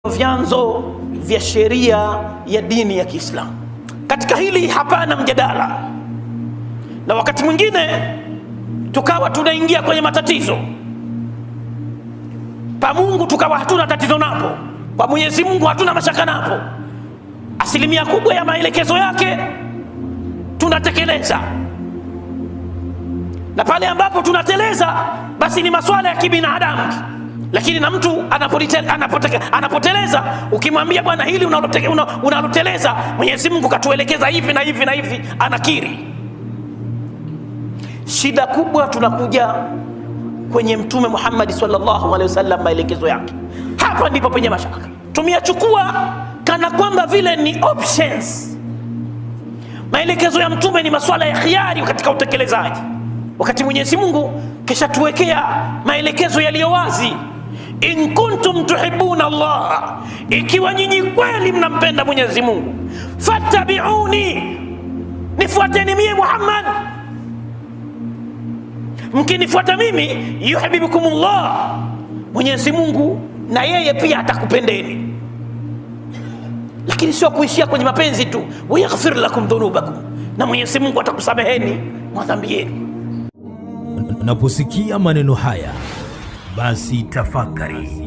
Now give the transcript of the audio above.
vyanzo vya sheria ya dini ya Kiislamu. Katika hili hapana mjadala, na wakati mwingine tukawa tunaingia kwenye matatizo. Pa Mungu tukawa hatuna tatizo napo, kwa Mwenyezi Mungu hatuna mashaka napo. Asilimia kubwa ya maelekezo yake tunatekeleza, na pale ambapo tunateleza basi ni masuala ya kibinadamu. Lakini na mtu anapoteleza, ukimwambia bwana, hili unaloteleza Mwenyezi Mungu katuelekeza hivi na hivi na hivi, anakiri. Shida kubwa tunakuja kwenye Mtume Muhammad sallallahu alaihi wasallam, maelekezo yake. Hapa ndipo penye mashaka. Tumeyachukua kana kwamba vile ni options. Maelekezo ya Mtume ni masuala ya khiari katika utekelezaji, wakati Mwenyezi Mungu kisha tuwekea maelekezo yaliyo wazi. In kuntum tuhibbuna Allah, ikiwa nyinyi kweli mnampenda Mwenyezi Mungu, fattabi'uni, nifuateni mimi Muhammad. Mkinifuata mimi, yuhibbukumullah, Mwenyezi Mungu na yeye pia atakupendeni. Lakini sio kuishia kwenye mapenzi tu, wa yaghfir lakum dhunubakum, na Mwenyezi Mungu atakusameheni madhambi yenu. Unaposikia maneno haya basi tafakari.